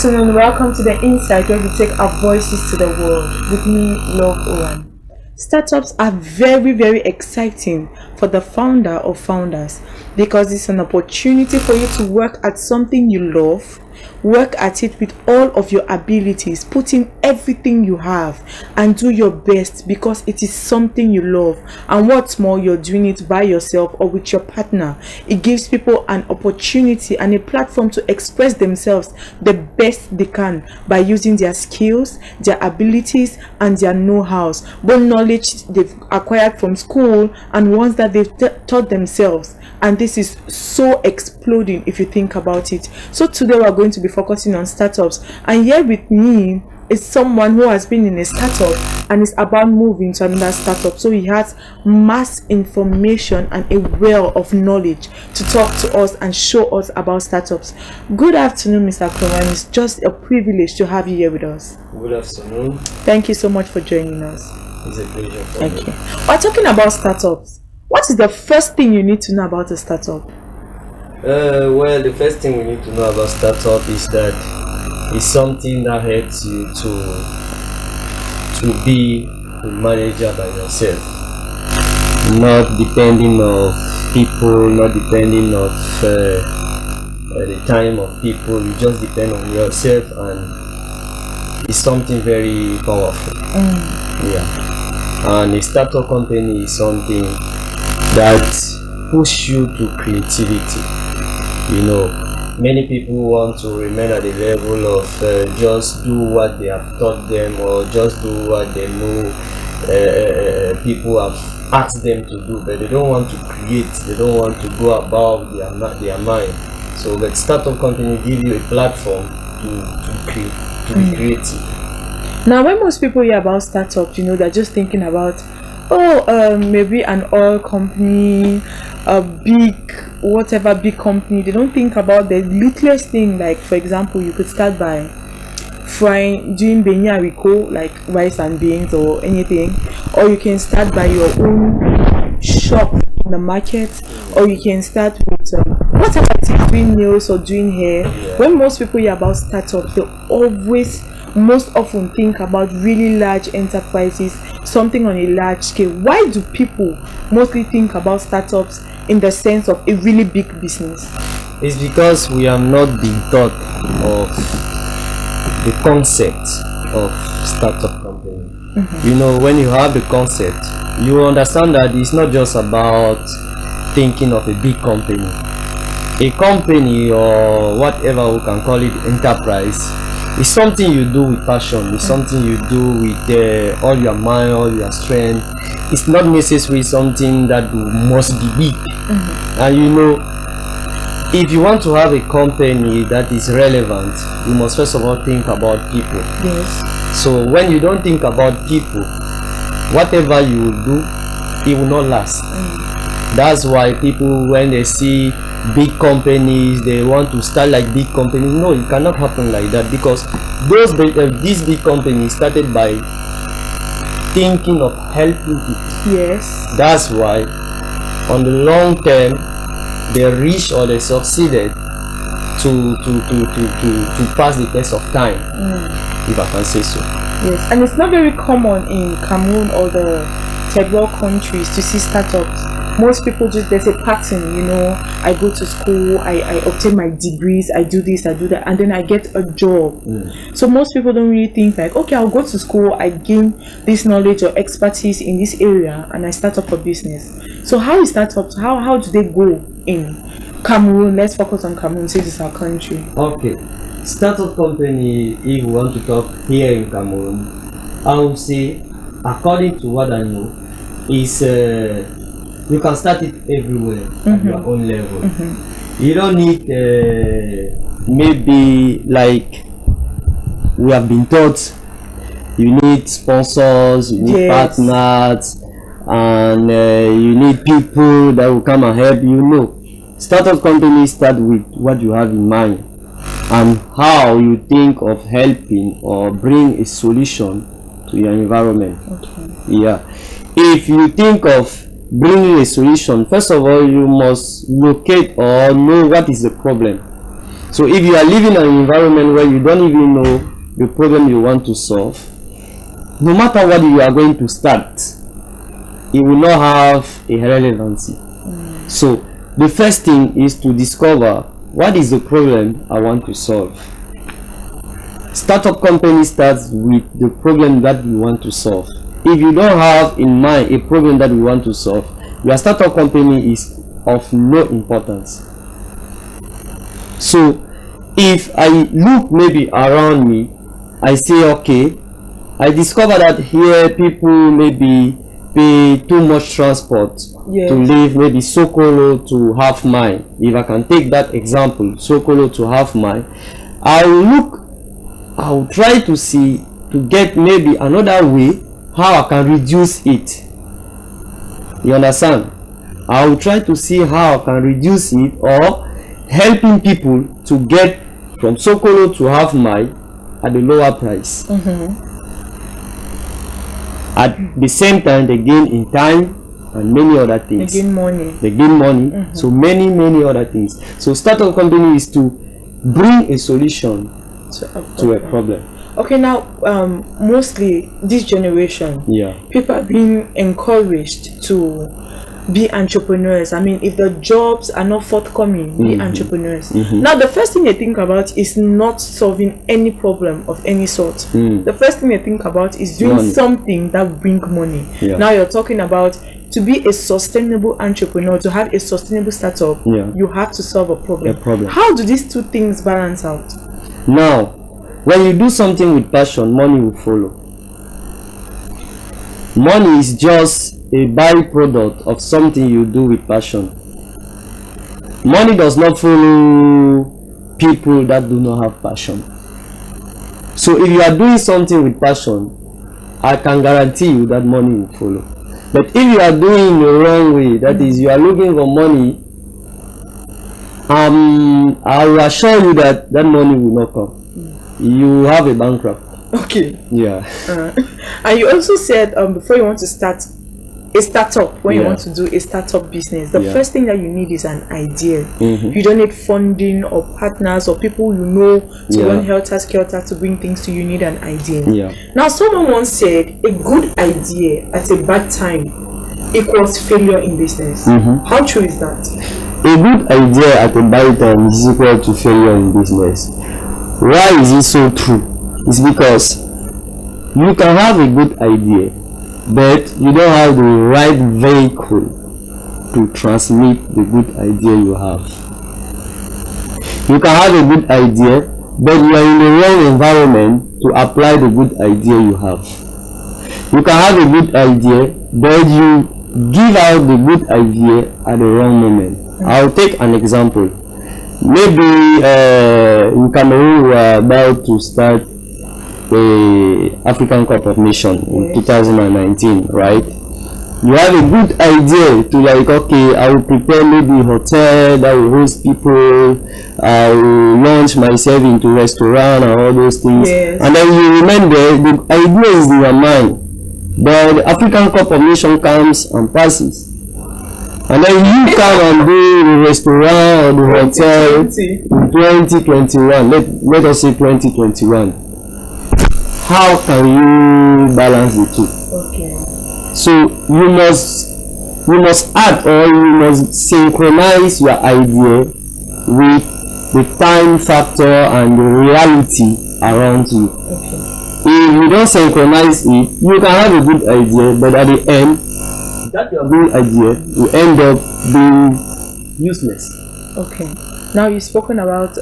afternoon, welcome to the Insight where we take our voices to the world. With me, Love Owen. Startups are very, very exciting for the founder or founders because it's an opportunity for you to work at something you love, work at it with all of your abilities, put in everything you have and do your best because it is something you love. And what's more, you're doing it by yourself or with your partner. It gives people an opportunity and a platform to express themselves the best they can by using their skills, their abilities and their know-hows, both knowledge they've acquired from school and ones that they've taught themselves. And this is so exploding if you think about it. So today we're going to be focusing on startups, and here with me is someone who has been in a startup and is about moving to another startup, so he has mass information and a well of knowledge to talk to us and show us about startups. Good afternoon, Mr. Kloran. It's just a privilege to have you here with us. Good afternoon. Thank you so much for joining us. It's a pleasure. Thank you. We're talking about startups. What is the first thing you need to know about a startup? Well, the first thing we need to know about startup is that it's something that helps you to be a manager by yourself, not depending on people, not depending on the time of people. You just depend on yourself, and it's something very powerful. Yeah, and a startup company is something that push you to creativity. You know, many people want to remain at the level of just do what they have taught them or just do what they know people have asked them to do, but they don't want to create, they don't want to go above their mind. So the startup company give you a platform to be creative. Now when most people hear about startups, you know, they're just thinking about maybe an oil company, a big whatever big company. They don't think about the littlest thing. Like for example, you could start by doing benyariko, like rice and beans or anything, or you can start by your own shop in the market, or you can start with whatever it is, doing nails or doing hair. When most people hear about startups, they most often think about really large enterprises, something on a large scale. Why do people mostly think about startups in the sense of a really big business? It's because we have not been taught of the concept of startup company. You know, when you have the concept, you understand that it's not just about thinking of a big company. A company, or whatever we can call it, enterprise, it's something you do with passion. It's something you do with all your mind, all your strength. It's not necessarily something that must be big. And you know, if you want to have a company that is relevant, you must first of all think about people. Yes. So when you don't think about people, whatever you will do, it will not last. That's why people, when they see big companies, they want to start like big companies. No, it cannot happen like that, because these big companies started by thinking of helping people. Yes. That's why on the long term they reached or they succeeded to pass the test of time, if I can say so. Yes, and it's not very common in Cameroon or the third world countries to see startups. Most people there's a pattern, you know, I go to school, I obtain my degrees, I do this, I do that, and then I get a job. So most people don't really think like, okay, I'll go to school, I gain this knowledge or expertise in this area, and I start up a business. So how is startups, how do they go in Cameroon? Let's focus on Cameroon since it's our country. Okay, startup company, if we want to talk here in Cameroon, I would say, according to what I know, is you can start it everywhere at your own level. You don't need maybe like we have been taught you need sponsors, you need partners, and you need people that will come and help you. No, startup companies start with what you have in mind and how you think of helping or bring a solution to your environment. Yeah, if you think of bringing a solution, first of all you must locate or know what is the problem. So if you are living in an environment where you don't even know the problem you want to solve, no matter what you are going to start, it will not have a relevancy. So the first thing is to discover what is the problem I want to solve. Startup company starts with the problem that you want to solve. If you don't have in mind a problem that you want to solve, your startup company is of no importance. So if I look maybe around me, I say, okay, I discover that here people maybe pay too much transport to leave maybe Sokolo to Half Mile. If I can take that example, Sokolo to Half Mile, I'll try to see to get maybe another way how I can reduce it. You understand? I'll try to see how I can reduce it, or helping people to get from Sokolo to Half Mile at a lower price. At the same time, they gain in time and many other things. They gain money. They gain money. So many other things. So startup company is to bring a solution to a problem. Okay, now mostly this generation, people are being encouraged to be entrepreneurs. I mean, if the jobs are not forthcoming, be entrepreneurs. Now, the first thing they think about is not solving any problem of any sort. The first thing they think about is doing something that brings money. Now you're talking about to be a sustainable entrepreneur, to have a sustainable startup, you have to solve a problem. How do these two things balance out? Now, when you do something with passion, money will follow. Money is just a byproduct of something you do with passion. Money does not follow people that do not have passion. So if you are doing something with passion, I can guarantee you that money will follow. But if you are doing the wrong way, that is, you are looking for money, I will assure you that that money will not come. You have a bankrupt. Okay. Yeah. And you also said before you want to start a startup, when you want to do a startup business, the first thing that you need is an idea. You don't need funding or partners or people you know to run helter-skelter to bring things to you. You need an idea. Now, someone once said a good idea at a bad time equals failure in business. How true is that? A good idea at a bad time is equal to failure in business. Why is it so true? It's because you can have a good idea, but you don't have the right vehicle to transmit the good idea you have. You can have a good idea, but you are in the wrong environment to apply the good idea you have. You can have a good idea, but you give out the good idea at the wrong moment. I'll take an example. Maybe in Cameroon we are about to start the African Cup of Nations in 2019, right? You have a good idea to like, okay, I will prepare maybe a hotel that will host people, I will launch myself into restaurant and all those things. And then you remember the idea is in your mind, but the African Cup of Nations comes and passes. And then you come and do the restaurant or the hotel in 2021. Let us say 2021. How can you balance the two? Okay. So you must add, or you must synchronize your idea with the time factor and the reality around you. Okay. If you don't synchronize it, you can have a good idea, but at the end, that your good idea will end up being useless. Okay. Now you've spoken about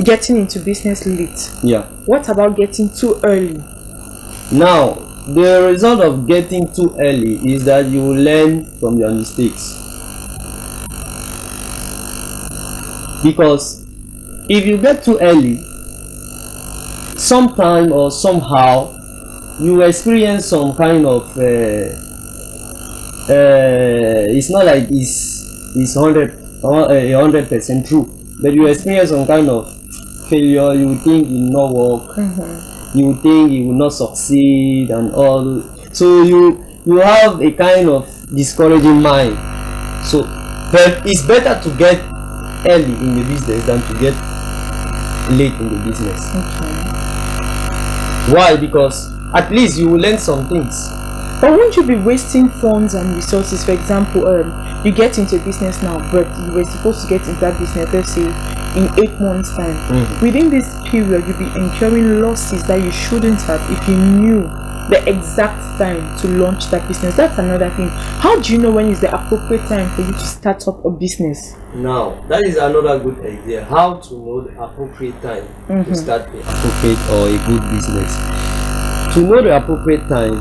getting into business late. Yeah. What about getting too early? Now, the result of getting too early is that you will learn from your mistakes. Because if you get too early, sometime or somehow you experience some kind of it's not like it's 100% true, but you experience some kind of failure. You think it will not work, you think it will not succeed and all, so you have a kind of discouraging mind. So but it's better to get early in the business than to get late in the business. Okay. Why? Because at least you will learn some things. But won't you be wasting funds and resources? For example, you get into a business now, but you were supposed to get into that business, let's say, in 8 months' time. Within this period, you'll be incurring losses that you shouldn't have if you knew the exact time to launch that business. That's another thing. How do you know when is the appropriate time for you to start up a business? Now, that is another good idea. How to know the appropriate time to start the appropriate or a good business. To know the appropriate time,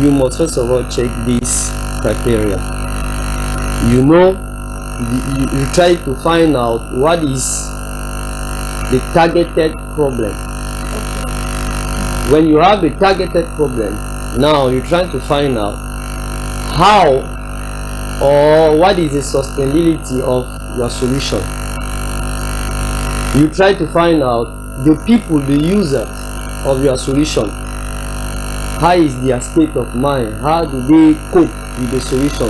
you must first of all check this criteria. You know, you try to find out what is the targeted problem. When you have a targeted problem, now you're trying to find out how or what is the sustainability of your solution. You try to find out the people, the users of your solution. How is their state of mind? How do they cope with the solution?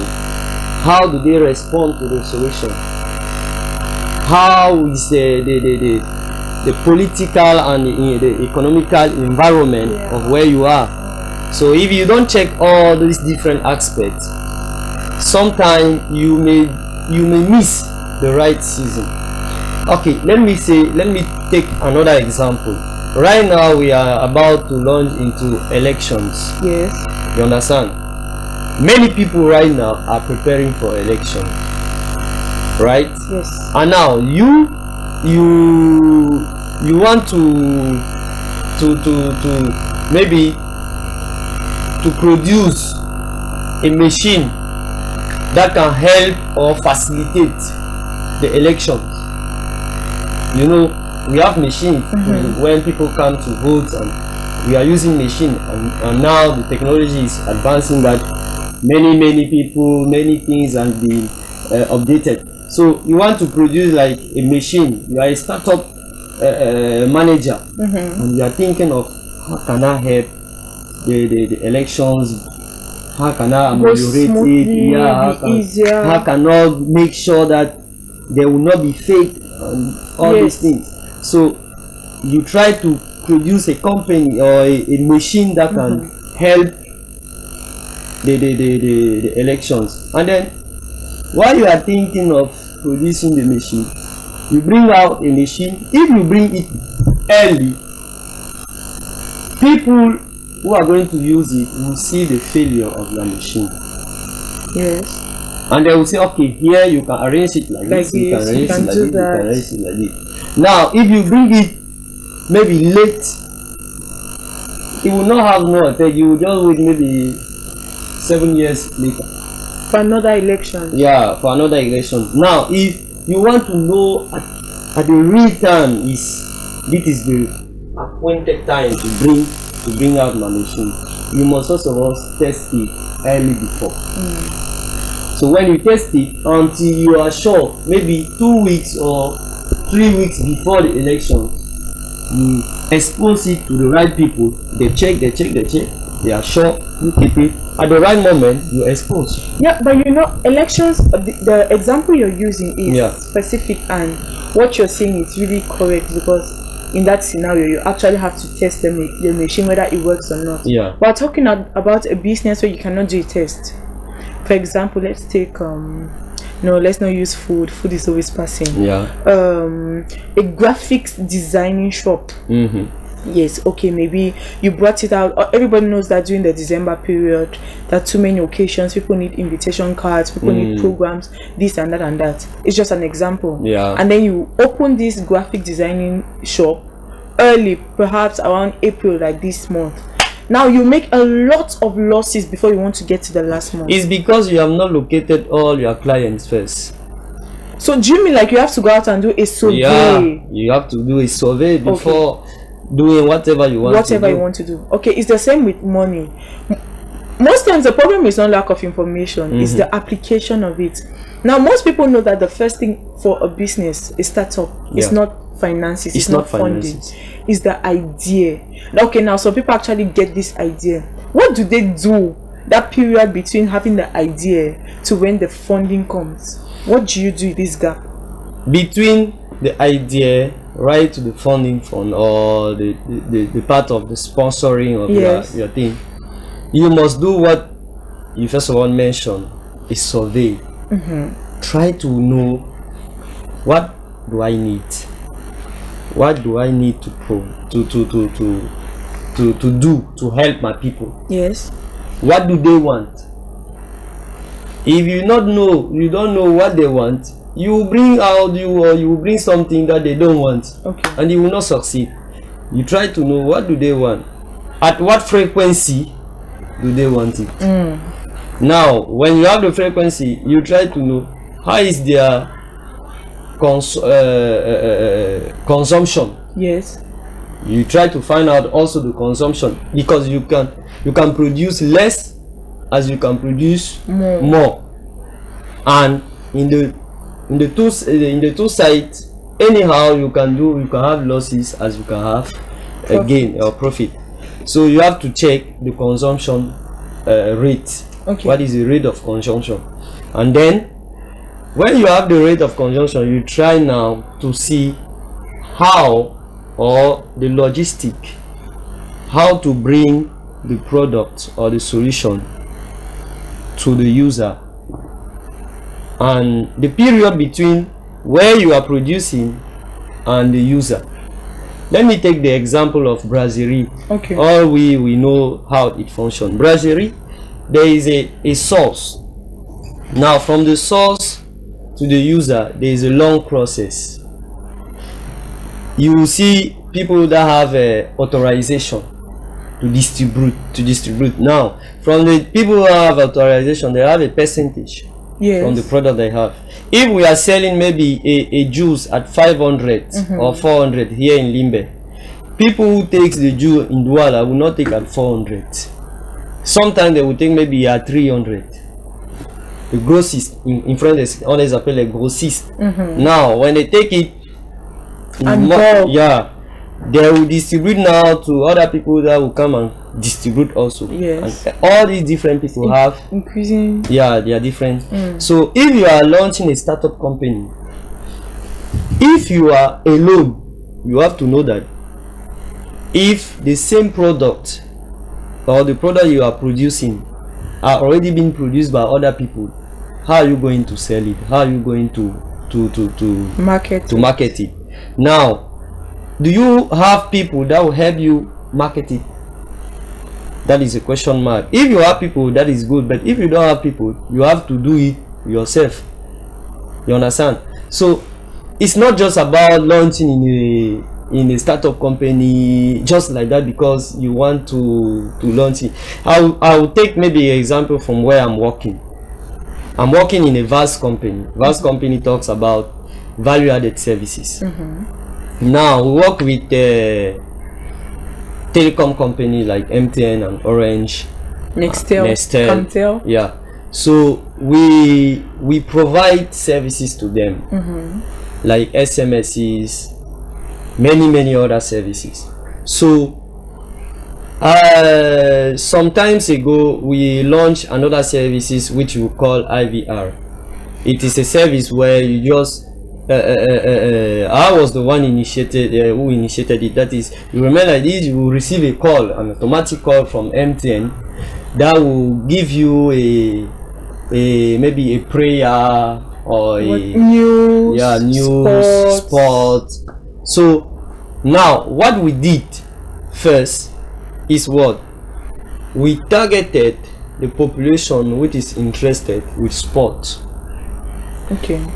How do they respond to the solution? How is the political and the economical environment of where you are? So if you don't check all these different aspects, sometimes you may miss the right season. Okay, let me take another example. Right now we are about to launch into elections. Yes. You understand? Many people right now are preparing for elections, right? Yes. And now you want to maybe to produce a machine that can help or facilitate the elections. You know, we have machines when people come to vote, and we are using machine, and now the technology is advancing that many people, many things have been updated. So you want to produce like a machine. You are a startup manager, and you are thinking of how can I help the elections, how can I ameliorate it, how can I make sure that there will not be fake and all these things. So you try to produce a company or a machine that can help the elections, and then while you are thinking of producing the machine, you bring out a machine. If you bring it early, people who are going to use it will see the failure of your machine. Yes. And they will say, okay, here you can arrange it like this, you can arrange it like this, you can arrange it like this. Now, if you bring it maybe late, it will not have no effect. You will just wait maybe 7 years later. For another election. Yeah, for another election. Now, if you want to know at the real time this is the appointed time to bring out my machine, you must first of all test it early before. So when you test it until you are sure, maybe 2 weeks or 3 weeks before the election, you expose it to the right people. They check, they are sure, you keep it. At the right moment, you expose. Yeah, but you know, elections, the example you're using is specific, and what you're saying is really correct, because in that scenario, you actually have to test the machine whether it works or not. Yeah. We're talking about a business where you cannot do a test. For example, let's take no, let's not use food. Food is always passing. Yeah. A graphics designing shop. Yes, okay, maybe you brought it out. Everybody knows that during the December period, there are too many occasions. People need invitation cards, people need programs, this and that and that. It's just an example. Yeah. And then you open this graphic designing shop early, perhaps around April, like this month. Now you make a lot of losses before you want to get to the last month. It's because you have not located all your clients first. So do you mean like you have to go out and do a survey? Yeah, you have to do a survey before doing whatever you want to do. Okay, it's the same with money. Most times the problem is not lack of information, it's the application of it. Now most people know that the first thing for a business, a startup, is not finances, it's not funding, it's the idea. Okay, now some people actually get this idea. What do they do that period between having the idea to when the funding comes? What do you do in this gap? between the idea right to the funding fund or the part of the sponsoring of your thing, you must do what you first of all mentioned, a survey. Try to know, what do I need? What do I need to do to help my people? Yes. What do they want? If you don't know what they want, you will bring something that they don't want, and you will not succeed. You try to know, what do they want? At what frequency do they want it? Now, when you have the frequency, you try to know how is their consumption. Yes. You try to find out also the consumption, because you can produce less as you can produce more. And in the two sides, anyhow you can have losses as you can have a gain or profit. So you have to check the consumption rate. What is the rate of consumption? And then when you have the rate of consumption, you try now to see how, or the logistic, how to bring the product or the solution to the user, and the period between where you are producing and the user. Let me take the example of brasserie. All we know how it functions. Brasserie, there is a source. Now from the source to the user, there is a long process. You will see people that have authorization to distribute. Now from the people who have authorization, they have a percentage from the product they have. If we are selling maybe a juice at 500 or 400 here in Limbe, people who takes the juice in Douala will not take at 400. Sometimes they will take maybe at 300. The grossist in France, on les appelle les grossistes. Now when they take it they will distribute now to other people that will come and distribute also. And all these different people have increasing. They are different. So if you are launching a startup company, if you are alone, you have to know that if the same product or the product you are producing are already being produced by other people, how are you going to sell it? How are you going to market it? Now, do you have people that will help you market it? That is a question mark. If you have people, that is good, but if you don't have people, you have to do it yourself. You understand? So it's not just about launching in a startup company just like that because you want to launch it. I will take maybe an example from where I'm working. I'm working in a vast company. Vast company talks about value-added services. Now we work with telecom company like MTN and Orange, Nextel. Comtel. Yeah. So we provide services to them, like SMSs, many other services. So some times ago we launched another services which we call IVR. It is a service where you just I was the one who initiated it. That is, you remember this, you will receive a call, an automatic call from MTN that will give you a maybe a prayer or news, sport. So now what we did first is what we targeted the population which is interested with sports.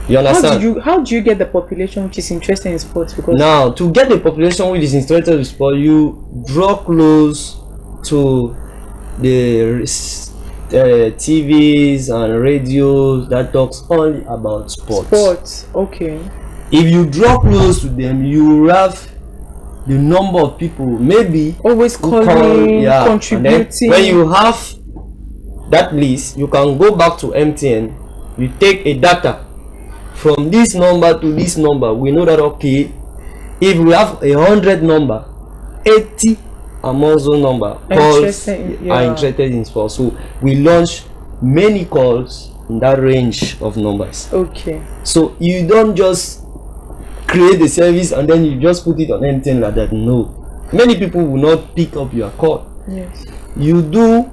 You understand? How do you get the population which is interested in sports? Because now to get the population which is interested in sports, you draw close to the TVs and radios that talks only about sports. If you draw close to them, you have the number of people maybe always calling, contributing. When you have that list, you can go back to MTN. You take a data from this number to this number. We know that okay, if we have 100 number, 80 amongst those number calls are interested in sports. So we launch many calls in that range of numbers. Okay. So you don't just create the service and then you just put it on anything like that. No, many people will not pick up your call. Yes. You do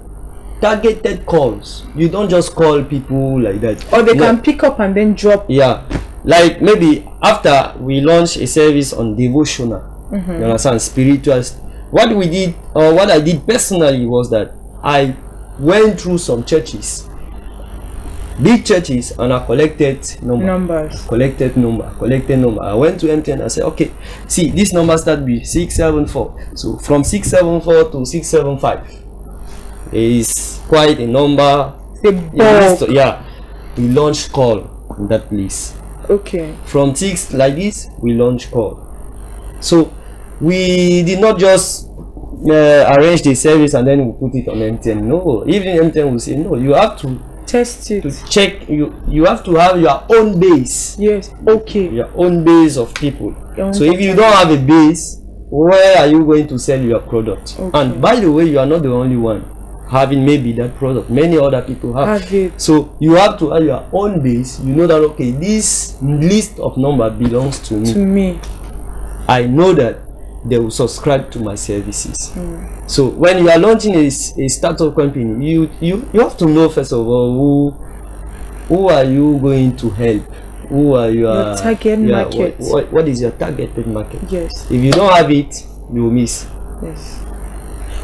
targeted calls. You don't just call people like that. Or they can pick up and then drop. Yeah, like maybe after we launch a service on devotional, you understand, spiritual. What we did, or what I did personally, was that I went through some churches, big churches, and I collected numbers. Collected number. I went to MTN and I said, okay, see, this number start with 674. So from 674 to 675 is quite a number. Yeah, we launched call in that place. Okay. From 6 like this, we launched call. So we did not just arrange the service and then we put it on MTN. No, even MTN will say no. You have to test it, to check. You have to have your own base. Yes. Okay. Your own base of people. So if you don't have a base, where are you going to sell your product? Okay. And by the way, you are not the only one having maybe that product. Many other people have it. So you have to have your own base. You know that, okay, this list of number belongs to me. I know that they will subscribe to my services. So when you are launching a startup company, you have to know, first of all, who are you going to help? Who are your target market? What is your targeted market? Yes. If you don't have it, you will miss. Yes.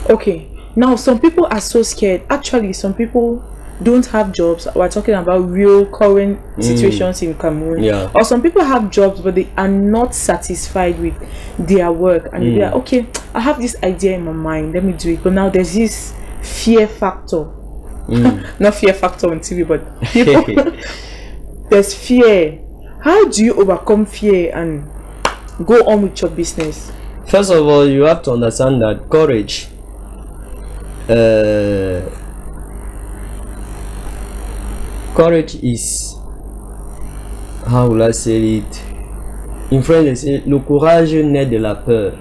Okay. Now some people are so scared. Actually, some people don't have jobs. We're talking about real current situations in Cameroon. Yeah. Or some people have jobs but they are not satisfied with their work, and they're like, okay, I have this idea in my mind, let me do it. But now there's this fear factor. Not fear factor on TV, but people there's fear. How do you overcome fear and go on with your business? First of all, you have to understand that courage is, how will I say it? In French, they say le courage naît de la peur.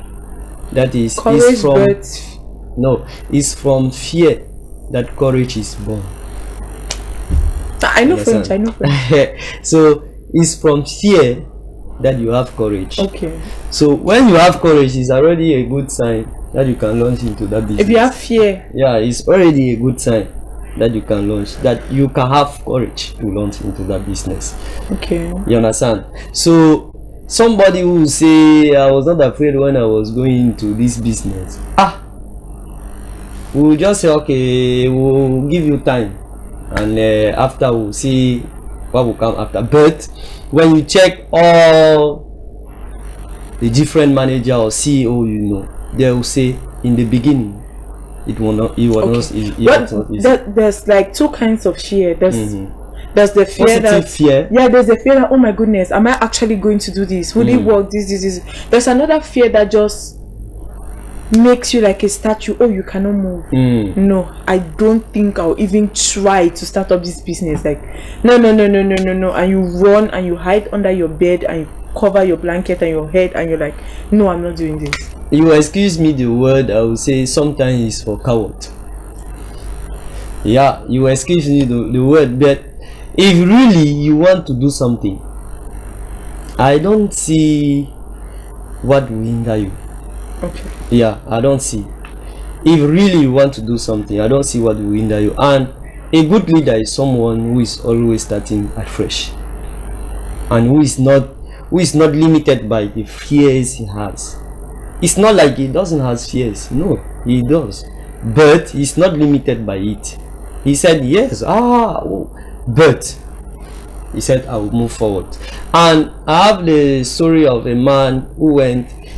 That is, it's from fear that courage is born. I know French. So it's from fear that you have courage. Okay. So when you have courage, it's already a good sign that you can launch into that business. If you have fear, yeah, it's already a good sign that you can launch, that you can have courage to launch into that business. Okay. You understand? So somebody who say, I was not afraid when I was going into this business. We'll just say, okay, we'll give you time, and after we'll see what will come after. But when you check all the different manager or CEO, you know, they will say in the beginning it was not easy. There's like two kinds of fear. There's the fear positive fear. Yeah, there's the fear that, oh my goodness, am I actually going to do this? Will it work? This. There's another fear that just makes you like a statue. Oh, you cannot move. No, I don't think I'll even try to start up this business. Like, no. And you run and you hide under your bed and you cover your blanket and your head and you're like, no, I'm not doing this. You excuse me the word, I will say sometimes it's for coward. Yeah, you excuse me the word, but if really you want to do something, I don't see what will hinder you. Okay. Yeah, I don't see. If really you want to do something, I don't see what will hinder you. And a good leader is someone who is always starting afresh, and who is not limited by the fears he has. It's not like he doesn't have fears. No, he does, but he's not limited by it. He said yes, but he said I will move forward. And I have the story of a man who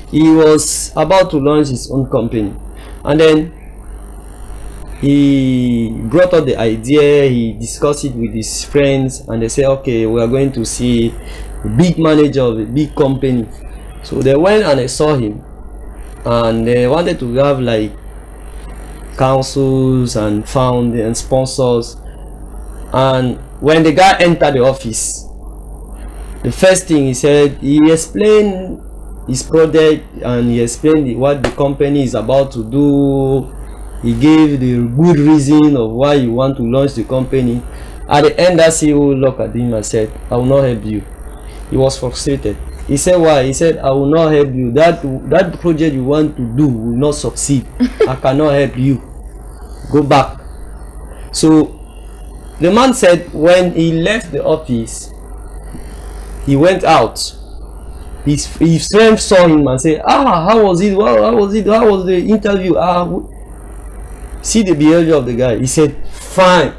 he was about to launch his own company, and then he brought up the idea, he discussed it with his friends, and they said, okay, we are going to see a big manager of a big company. So they went and they saw him, and they wanted to have like councils and found and sponsors. And when the guy entered the office, the first thing he said, he explained his project and he explained what the company is about to do. He gave the good reason of why you want to launch the company. At the end, that CEO looked at him and said, I will not help you. He was frustrated. He said, why? He said, I will not help you. That project you want to do will not succeed. I cannot help you. Go back. So the man said when he left the office, he went out. His friend saw him and said, how was it? How was it? How was the interview? See the behavior of the guy. He said, fine.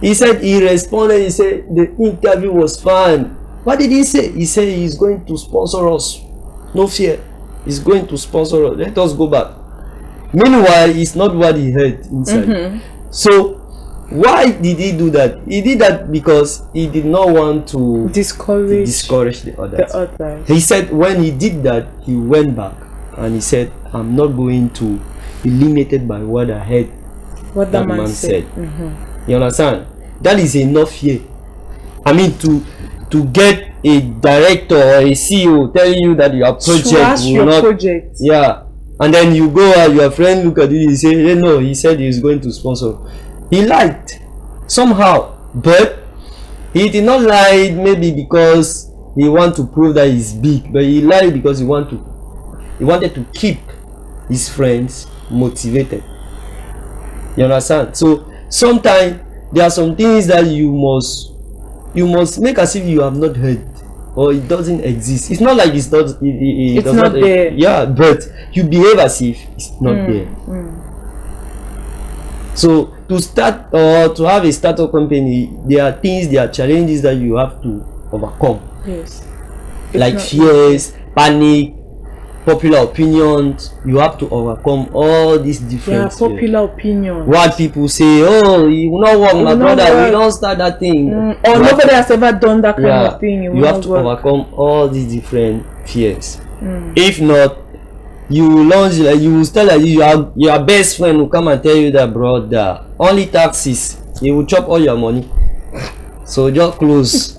He said he responded. He said the interview was fine. What did he say? He said he's going to sponsor us. No fear. He's going to sponsor us. Let us go back. Meanwhile, it's not what he heard inside. So why did he do that? He did that because he did not want to discourage the others. He said when he did that, he went back and he said, I'm not going to be limited by what I heard what that man said. You understand? That is enough here. I mean, to get a director or a CEO telling you that your project will not, yeah, and then you go and your friend look at you and say, hey, no, he said he's going to sponsor. He lied somehow, but he did not lie maybe because he want to prove that he's big, but he lied because he wanted to keep his friends motivated. You understand? So sometimes there are some things that you must make as if you have not heard or it doesn't exist. It's not like it's not there. Yeah, but you behave as if it's not there. So to start or to have a startup company, there are challenges that you have to overcome. Yes. Like fears, panic, popular opinions. You have to overcome all these different popular opinions. What people say, oh, you will not work, my brother, we don't start that thing. Or nobody has ever done that kind of thing. You have to overcome all these different fears. If not, you will launch, like you will start like your best friend will come and tell you that, brother, only taxes, he will chop all your money. So just close.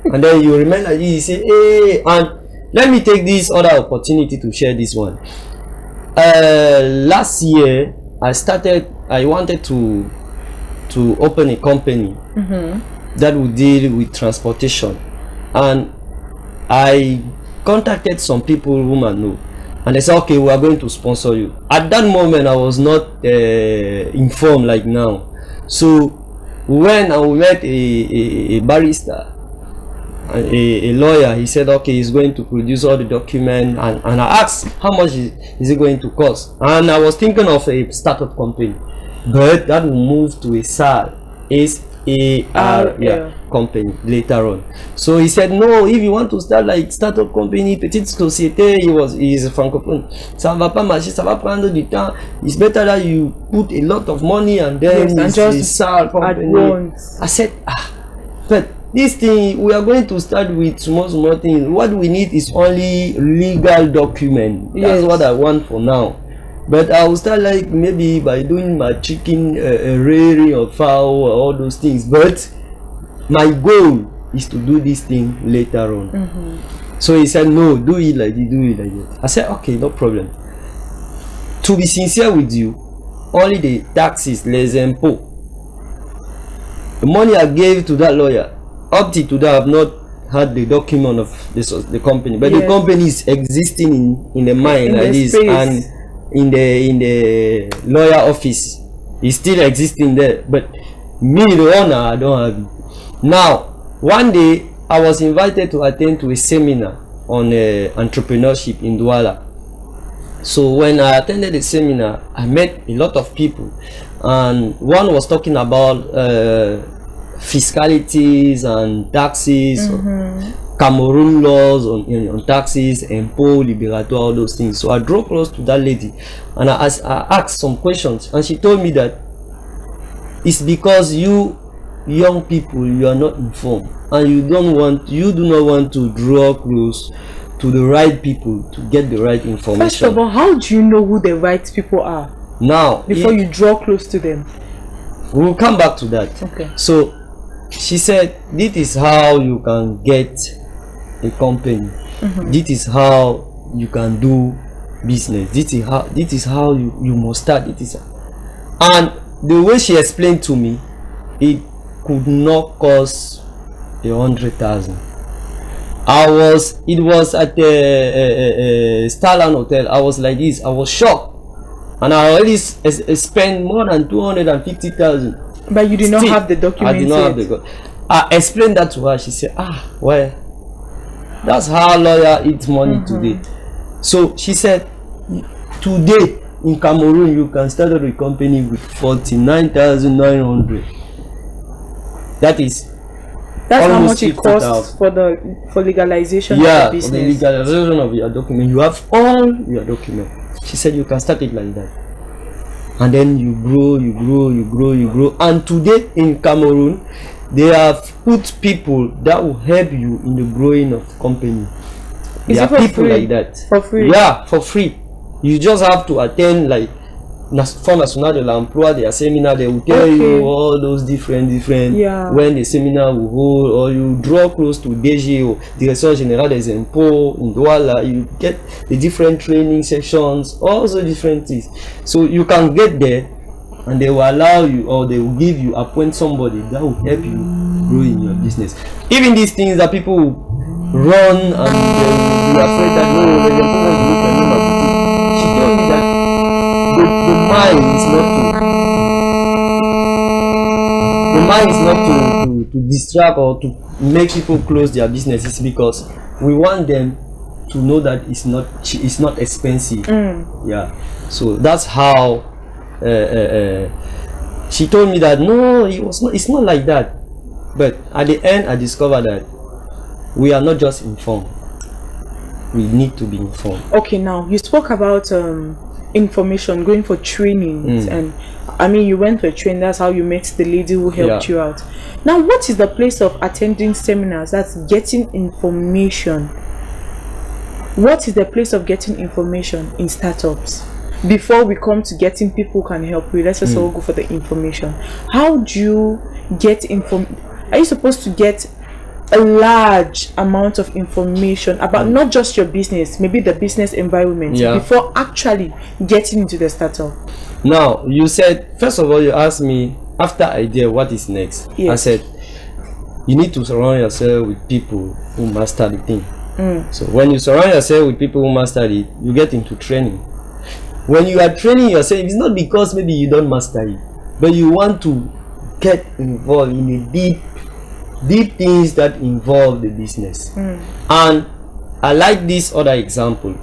And then you remember you say, hey, and let me take this other opportunity to share this one. Last year I wanted to open a company that would deal with transportation, and I contacted some people whom I know, and they said, okay, we are going to sponsor you. At that moment I was not informed like now. So when I met a barrister, a lawyer, he said, okay, he's going to produce all the documents, and I asked how much is it going to cost, and I was thinking of a startup company, but that will move to a SAR, company later on. So he said, no, if you want to start like startup company, petite société, he is a francophone, ça va pas marcher, ça va prendre du temps, it's better that you put a lot of money and then it's a SAR company. I said, but this thing, we are going to start with small things. What we need is only legal document. That's what I want for now. But I will start like maybe by doing my chicken rearing or fowl or all those things. But my goal is to do this thing later on. So he said, no, do it like this, do it like that. I said, okay, no problem. To be sincere with you, only the taxes, les impôts, the money I gave to that lawyer, up to today I have not had the document of the company, but the company is existing in the mind like this, and in the lawyer office is still existing there, but me the owner, I don't have it. Now one day I was invited to attend to a seminar on entrepreneurship in Douala. So when I attended the seminar, I met a lot of people, and one was talking about fiscalities and taxes, Cameroon laws on taxes, impôts, libératoire, all those things. So I drew close to that lady and I asked some questions, and she told me that it's because you young people, you are not informed, and you do not want to draw close to the right people to get the right information. First of all, how do you know who the right people are now before you draw close to them? We'll come back to that. Okay. So she said, this is how you can get a company. This is how you can do business. This is how you must start. And the way she explained to me, it could not cost 100,000. It was at the Starland Hotel. I was like this. I was shocked, and I already spent more than 250,000. But you did not have the documents. I did not have the. I explained that to her. She said, well, that's how lawyer eats money today. So she said, today in Cameroon you can start a company with 49,900. That's how much it costs for legalization of the business. For the legalization of your document. You have all your documents. She said you can start it like that. And then you grow. And today in Cameroon, they have put people that will help you in the growing of company. There are people like that. For free? Yeah, for free. You just have to attend like Fonds National de l'Emploi, their seminar. They will tell you all those different when the seminar will hold, or you draw close to DG or Direction Générale des Impôts in Douala. You get the different training sessions, all the different things. So you can get there, and they will allow you, or they will give you, appoint somebody that will help you grow in your business. Even these things that people will run and they will be afraid that no, they don't want to look at them. She told me that the mind is not to distract or to make people close their businesses, because we want them to know that it's not expensive. Yeah, so that's how she told me that no, it's not like that. But at the end I discovered that we are not just informed, we need to be informed. Okay, now you spoke about information, going for trainings, and I mean you went for a training. That's how you met the lady who helped you out. Now, what is the place of attending seminars? That's getting information. What is the place of getting information in startups? Before we come to getting people who can help you, let's just all go for the information. How do you get Are you supposed to get a large amount of information about not just your business, maybe the business environment, before actually getting into the startup? Now, you said, first of all, you asked me after idea what is next. I said you need to surround yourself with people who master the thing. So when you surround yourself with people who master it, you get into training. When you are training yourself, it's not because maybe you don't master it, but you want to get involved in the deep things that involve the business. And I like this other example.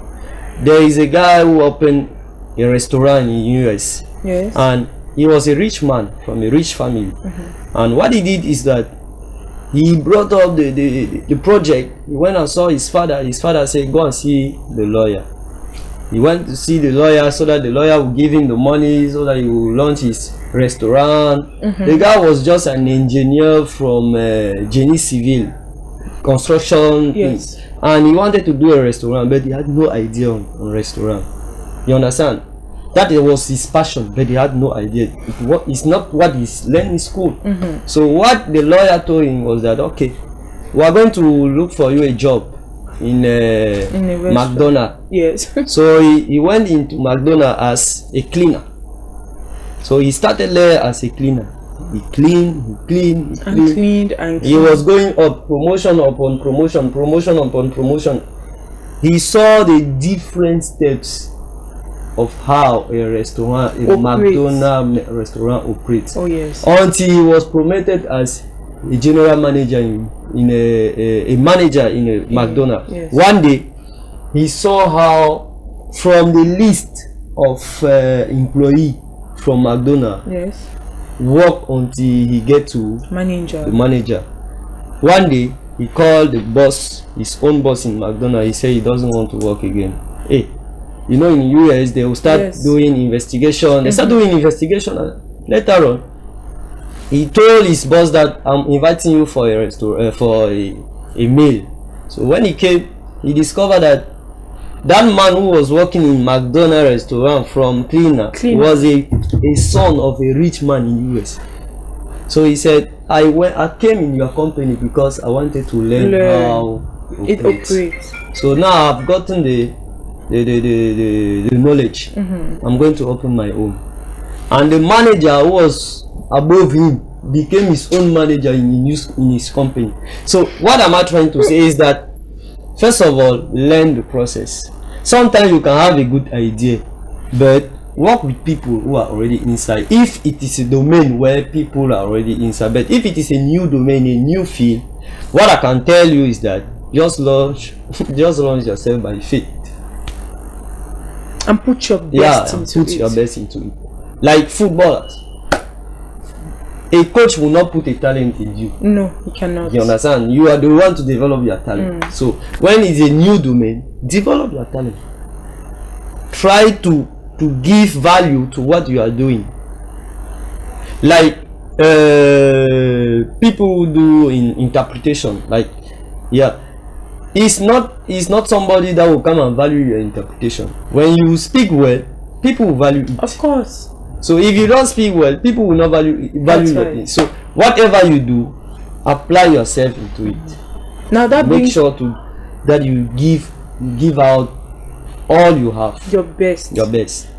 There is a guy who opened a restaurant in US, and he was a rich man from a rich family. And what he did is that he brought up the project. He went and saw his father. His father said, go and see the lawyer. He went to see the lawyer so that the lawyer will give him the money so that he will launch his restaurant. The guy was just an engineer from Génie Civil construction, and he wanted to do a restaurant, but he had no idea on restaurant. You understand? That was his passion, but he had no idea. It's not what he's learned in school. So what the lawyer told him was that, okay, we are going to look for you a job in McDonald's. So he went into McDonald's as a cleaner. So he started there as a cleaner. He cleaned. He was going up, promotion upon promotion. He saw the different steps of how a McDonald's restaurant operates. Until he was promoted as a general manager in a manager in a McDonald's. One day he saw how from the list of employee from McDonald's work until he get to the manager. One day he called the boss, his own boss in McDonald's. He said he doesn't want to work again. Hey, you know, in US they will start doing investigation. They start doing investigation, and later on he told his boss that I'm inviting you for a meal. So when he came, he discovered that man who was working in McDonald's restaurant from cleaner was a son of a rich man in US. So he said, I came in your company because I wanted to learn how it operates. So now I've gotten the knowledge. I'm going to open my own. And the manager who was above him became his own manager in his company. So what am I trying to say is that First of all, learn the process. Sometimes you can have a good idea, but work with people who are already inside. If it is a domain where people are already inside, but if it is a new domain, a new field, what I can tell you is that just launch yourself by faith. And put your best into put it. your best into it. Like footballers, a coach will not put a talent in you. No, he cannot. You understand? You are the one to develop your talent. So when it's a new domain, develop your talent. Try to give value to what you are doing. Like people who do in interpretation. Like, yeah, it's not somebody that will come and value your interpretation. When you speak well, people will value it. Of course. So if you don't speak well, people will not value your thing. So whatever you do, apply yourself into it. Now that make sure that you give out all you have. Your best.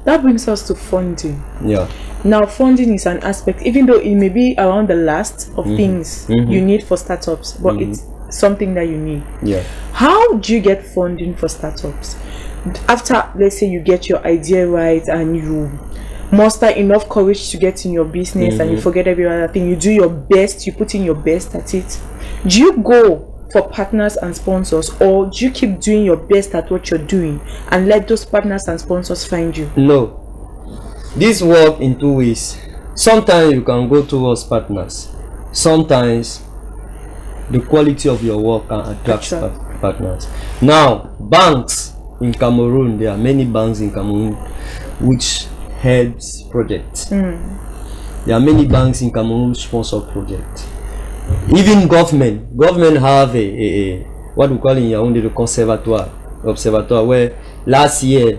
That brings us to funding. Yeah. Now funding is an aspect, even though it may be around the last of things you need for startups, but it's something that you need. Yeah. How do you get funding for startups? After, let's say, you get your idea right and you muster enough courage to get in your business and you forget every other thing, you do your best, you put in your best at it. Do you go for partners and sponsors, or do you keep doing your best at what you're doing and let those partners and sponsors find you? No. This work in two ways. Sometimes you can go towards partners. Sometimes the quality of your work can attract partners. Now, banks in Cameroon, there are many banks in Cameroon which helps projects. There are many banks in Cameroon sponsor projects. Even government have a what we call in Yaoundé the observatoire, where last year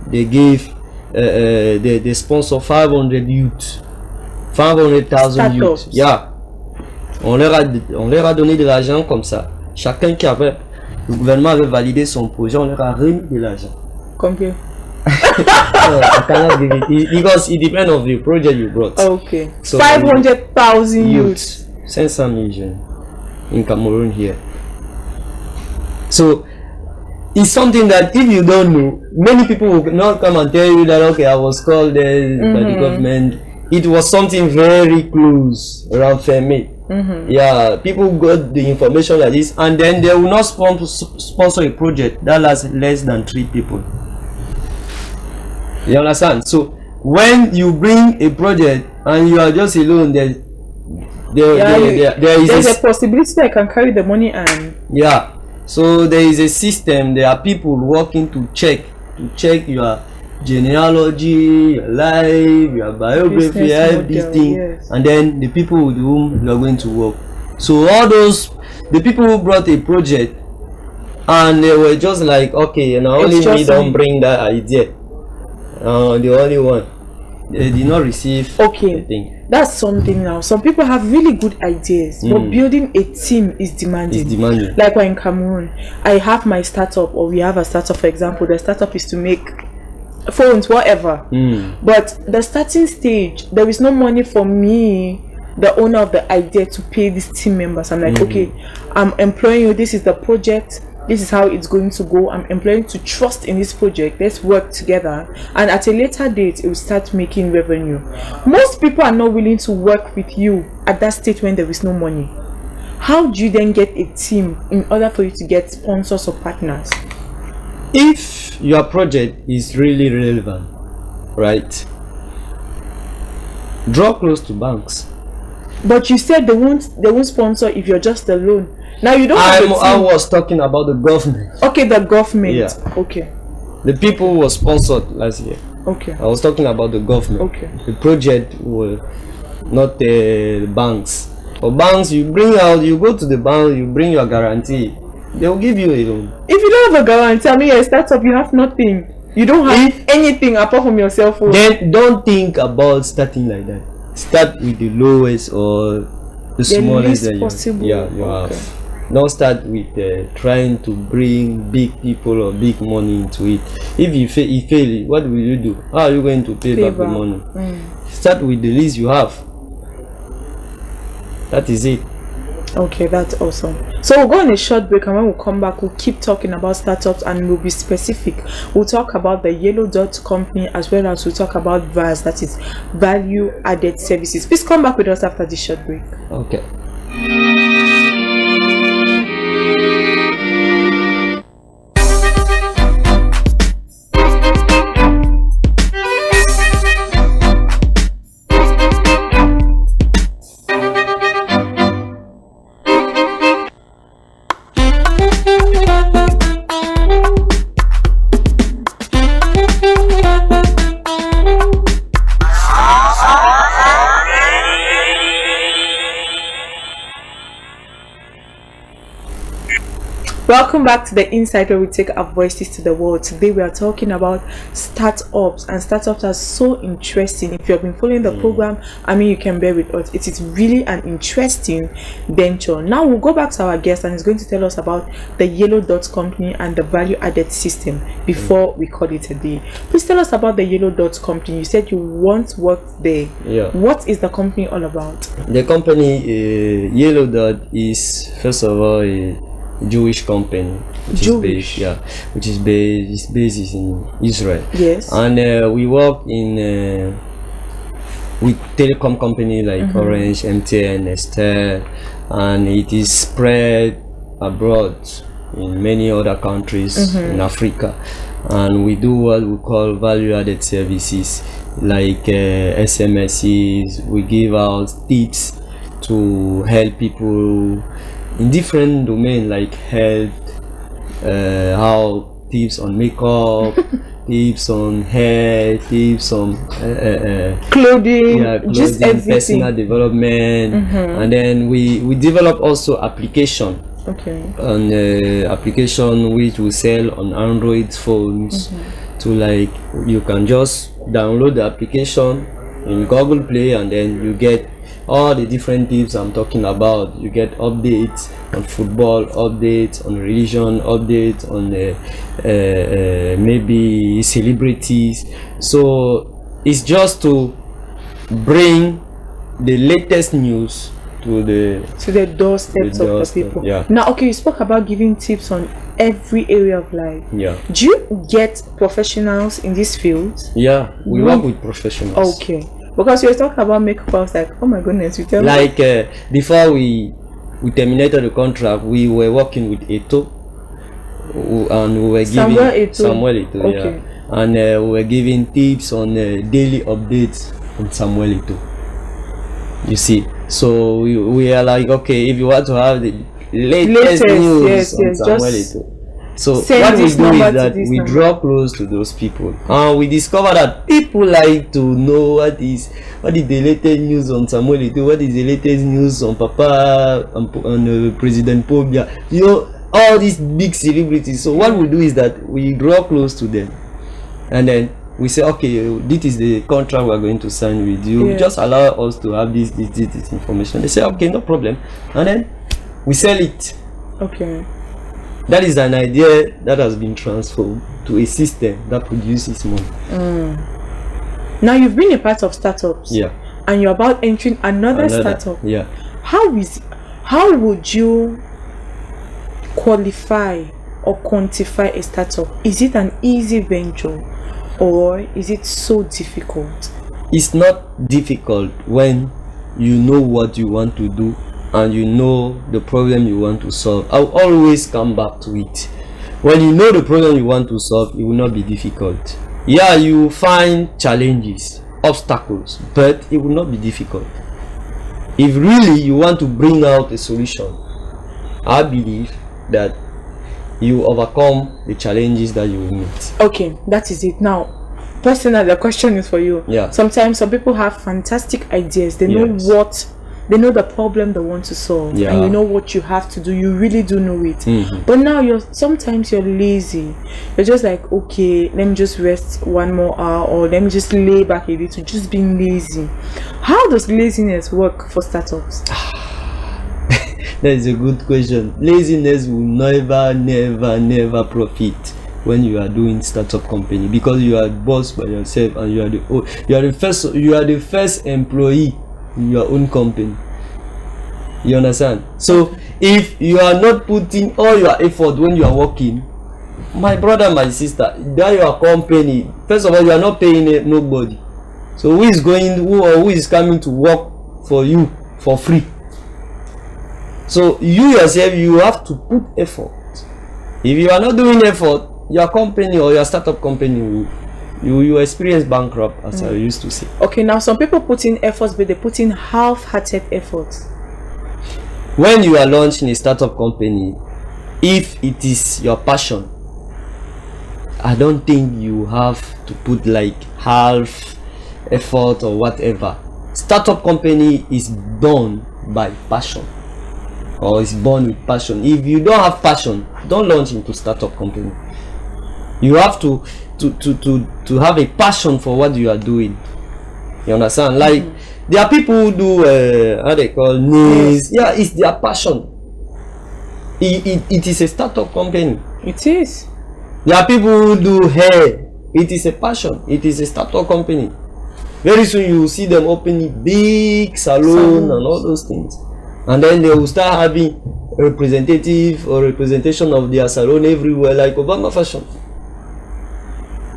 they gave they sponsor 500 youth, 500,000 youth. Yeah, on leur a donné de l'argent comme ça. Chacun qui avait, le gouvernement avait validé son projet, on leur a remis de l'argent. Combien? I cannot give it because it depends on the project you brought. Okay. So 500,000 youths. 500 million in Cameroon here. So it's something that if you don't know, many people will not come and tell you that okay, I was called there by the government. It was something very close around Femi. Yeah, people got the information like this, and then they will not sponsor a project that lasts less than 3 people. You understand? So when you bring a project and you are just alone, there is a possibility I can carry the money and so there is a system. There are people working to check your genealogy, your life, your biography, everything, and then the people with whom you are going to work. So all those the people who brought a project and they were just like, okay, you know, only me don't bring that idea. The only one. They did not receive anything. That's something now. Some people have really good ideas, but building a team is demanding. Like when in Cameroon, I have my startup, or we have a startup, for example. The startup is to make phones, whatever. But the starting stage, there is no money for me, the owner of the idea, to pay these team members. I'm like, okay, I'm employing you. This is the project. This is how it's going to go. I'm employing to trust in this project. Let's work together, and at a later date it will start making revenue. Most people are not willing to work with you at that stage when there is no money. How do you then get a team in order for you to get sponsors or partners? If your project is really relevant, right, draw close to banks. But you said they won't sponsor if you're just alone. Now you don't have a team. I was talking about the government. Okay, the government. Yeah. Okay. The people were sponsored last year. Okay. I was talking about the government. Okay. The project were not the banks. For banks, you go to the bank, you bring your guarantee. They will give you a loan. If you don't have a guarantee, I mean, a startup, you have nothing. You don't have anything apart from your cell phone. Then don't think about starting like that. Start with the lowest or the smallest that you have. Don't start with trying to bring big people or big money into it. If you fail, what will you do? How are you going to pay back the money? Start with the least you have. That is it. Okay, that's awesome. So we'll go on a short break, and when we come back, we'll keep talking about startups and we'll be specific. We'll talk about the Yellow Dot company, as well as we'll talk about VAS, that is value added services. Please come back with us after this short break. Okay. Welcome back to the Insight, where we take our voices to the world. Today we are talking about startups, and startups are so interesting. If you have been following the program, I mean, you can bear with us. It is really an interesting venture. Now we'll go back to our guest, and he's going to tell us about the Yellow Dot company and the value added system before we call it a day. Please tell us about the Yellow Dot company. You said you once worked there. Yeah. What is the company all about? The company Yellow Dot is, first of all, a Jewish company, which is based in Israel. Yes. And we work in with telecom company like Orange, MTN, Nestel, and it is spread abroad in many other countries in Africa. And we do what we call value-added services like SMSs. We give out tips to help people in different domains like health, how tips on makeup, tips on hair, tips on clothing, just everything. Personal development, and then we develop also application. Okay. An application which we sell on Android phones. To like, you can just download the application in Google Play, and then you get all the different tips I'm talking about. You get updates on football, updates on religion, updates on maybe celebrities. So it's just to bring the latest news to the doorsteps of the people. Yeah. Now, okay, you spoke about giving tips on every area of life. Yeah. Do you get professionals in this field? Yeah, we work with professionals. Okay. Because you were talking about makeup, I was like, oh my goodness, you tell me. Before we terminated the contract, we were working with Eto, and we were giving Samuel Eto, okay. Yeah, and we were giving tips on daily updates on Samuel Eto. You see, so we are like, okay, if you want to have the latest news on Samuel Eto. So what we do is that we draw close to those people, and we discover that people like to know what is the latest news on Samuel Eto, what is the latest news on Papa, on President Pobia, you know, all these big celebrities. So what we do is that we draw close to them, and then we say, okay, this is the contract we are going to sign with you. Just allow us to have this information. They say, okay, no problem, and then we sell it. Okay. That is an idea that has been transformed to a system that produces money. Now you've been a part of startups. Yeah. And you're about entering another startup. Yeah. How would you qualify or quantify a startup? Is it an easy venture, or is it so difficult? It's not difficult when you know what you want to do and you know the problem you want to solve. I'll always come back to it. When you know the problem you want to solve, it will not be difficult. Yeah, you will find challenges, obstacles, but it will not be difficult. If really you want to bring out a solution, I believe that you overcome the challenges that you will meet. Okay, that is it. Now, personally, the question is for you. Yeah. Sometimes some people have fantastic ideas. They know they know the problem they want to solve, and you know what you have to do. You really do know it. But now sometimes you're lazy. You're just like, okay, let me just rest one more hour, or let me just lay back a little. Just being lazy. How does laziness work for startups? That is a good question. Laziness will never profit when you are doing startup company, because you are boss by yourself, and you are the first employee in your own company. You understand? So if you are not putting all your effort when you are working, my brother, my sister, that your company, first of all, you are not paying nobody. So who is coming to work for you for free? So you yourself, you have to put effort. If you are not doing effort, your company or your startup company will experience bankrupt, as I used to say. Okay, now some people put in efforts, but they put in half-hearted efforts. When you are launching a startup company, if it is your passion, I don't think you have to put like half effort or whatever. Startup company is born by passion, or is born with passion. If you don't have passion, don't launch into startup company. You have to have a passion for what you are doing. You understand? Like there are people who do how they call nails. Yeah, it's their passion. It is a startup company. It is. There are people who do hair. It is a passion. It is a startup company. Very soon you will see them opening big salon and all those things, and then they will start having representation of their salon everywhere, like Obama Fashion.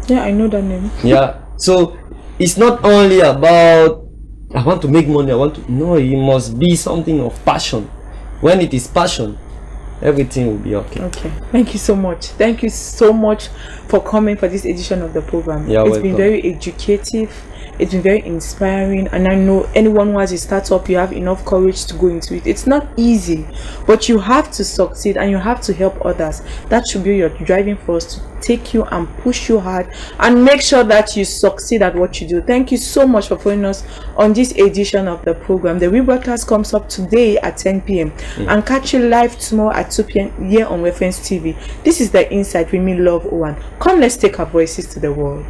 Yeah, I know that name. Yeah, so it's not only about I want to make money, no, it must be something of passion. When it is passion, everything will be okay. Okay, thank you so much. Thank you so much for coming for this edition of the program. You're It's welcome. been very educative. It's been very inspiring, and I know anyone who has a startup, you have enough courage to go into it. It's not easy, but you have to succeed and you have to help others. That should be your driving force to take you and push you hard and make sure that you succeed at what you do. Thank you so much for following us on this edition of the program. The rebroadcast comes up today at 10 p.m. and catch you live tomorrow at 2 p.m. here on Reference TV. This is The Insight with me, Love Owan. Come, let's take our voices to the world.